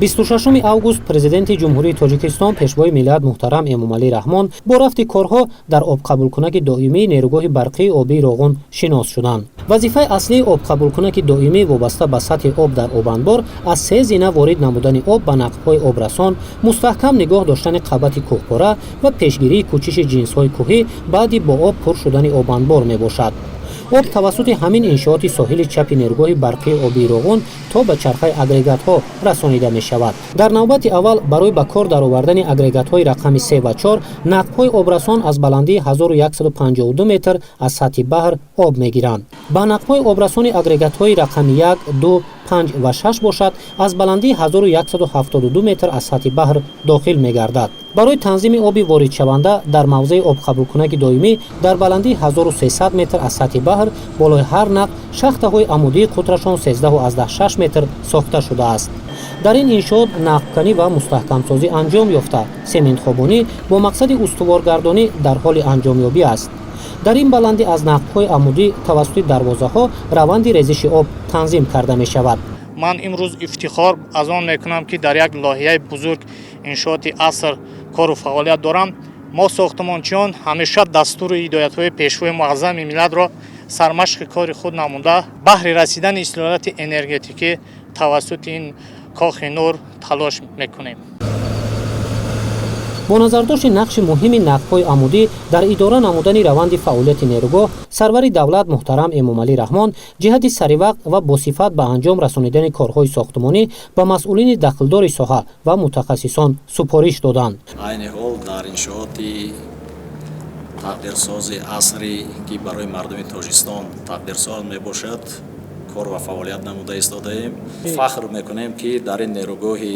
26 август президенти ҷумҳурии Тоҷикистон пешвои миллат муҳтарам Эмомалӣ Раҳмон бо рафти корҳо дар обқабулкунаки доимии нерӯгоҳи барқии обии Роғун шинос шуданд. вазифаи аслии обқабулкунаки доимӣ вобаста ба сатҳи об дар обанбор аз се зина ворид намудани об ба нақбҳои обрасон, мустаҳкам нигоҳ доштани қабати кӯҳпора ва пешгирии кӯчиши ҷинсҳои кӯҳӣ баъди бо об пур шудани обанбор мебошад. об тавассути ҳамин иншооти соҳили чапи нерӯгоҳи барқии обии Роғун то ба чархаи агрегатҳо расонида мешавад. дар навбати аввал барои ба кор даровардани агрегатҳои рақами 3 ва 4 нақбҳои обрасон аз баландии 1152 метр аз сатҳи баҳр об мегиранд. ба нақбҳои обрасони агрегатҳои рақами 1, 2, 5 ва 6 бошад аз баландии 1172 метр аз сатҳи баҳр дохил мегардад. барои танзими оби воридшаванда дар мавзеи обқабулкунаки доимӣ дар баландии 1300 метр аз сатҳи баҳр болои ҳар нақб шахтаҳои амудии қутрашон 13.6 метр сохта шудааст. дар ин иншоот нақбканӣ ва мустаҳкамсозӣ анҷом ёфта, сементхобонӣ бо мақсади устуворгардонӣ дар ҳоли анҷомёбӣ аст. дар ин баландӣ аз нақбҳои амудӣ тавассути дарвозаҳо раванди резиши об танзим карда мешавад. ман имрӯз ифтихор аз он мекунам ки дар як лоиҳаи бузург иншооти аср кору фаъолият дорам. мо сохтмончиён ҳамеша дастуру ҳидоятҳои пешвои муаззами миллатро сармашқи кори худ намуда баҳри расидани исlohоти энергетикӣ тавассути ин кохи нур талош мекунем. бо назардошти нақши муҳими нақбҳои амудӣ дар идора намудани раванди фаъолияти нерӯгоҳ, сарвари давлат муҳтарам Эмомалӣ Раҳмон ҷиҳати саривақт ва босифат ба анҷом расонидани корҳои сохтмонӣ ба масъулини дахлдори соҳа ва мутахассисон супориш доданд. айни ҳол дар иншооти тақдирсози асрӣ ки барои мардуми Тоҷикистон тақдирсоз мебошад, кор ва фаъолият намуда истодаем. фахр мекунем ки дар ин нерӯгоҳи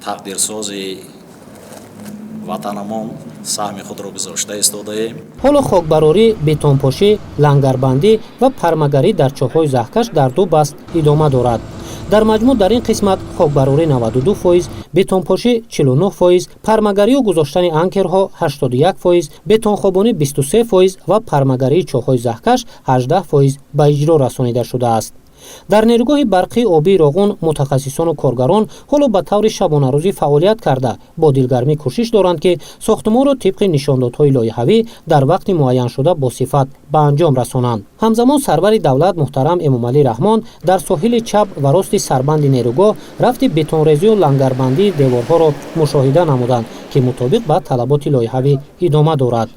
тақдирсози ватанамон саҳми худро гузошта истодаем. ҳоло хокбарорӣ, бетонпошӣ, лангарбандӣ ва пармагарӣ дар чоҳҳои заҳкаш дар ду баст идома дорад. дар маҷмӯъ дар ин қисмат хокбарорӣ 92%, бетонпошӣ 49%, пармагарию гузоштани анкерҳо 81%, бетонхобонӣ 23% ва пармагарии чоҳҳои заҳкаш 18% ба иҷро расонида шудааст. дар нерӯгоҳи барқии обии Роғун мутахассисону коргарон ҳоло ба таври шабонарӯзӣ фаъолият карда бо дилгармӣ кӯшиш доранд ки сохтмонро тибқи нишондодҳои лоиҳавӣ дар вақти муайяншуда босифат ба анҷом расонанд. ҳамзамон сарвари давлат муҳтарам Эмомалӣ Раҳмон дар соҳили чап ва рости сарбанди нерӯгоҳ рафти бетонрезию лангарбандии деворҳоро мушоҳида намуданд ки мутобиқ ба талаботи лоиҳавӣ идома дорад.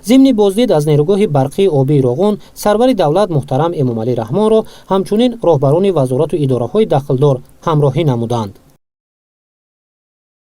зимни боздид аз нерӯгоҳи барқии обии Роғун сарвари давлат муҳтарам Эмомалӣ Раҳмонро ҳамчунин роҳбарони вазорату идораҳои дахлдор ҳамроҳӣ намуданд.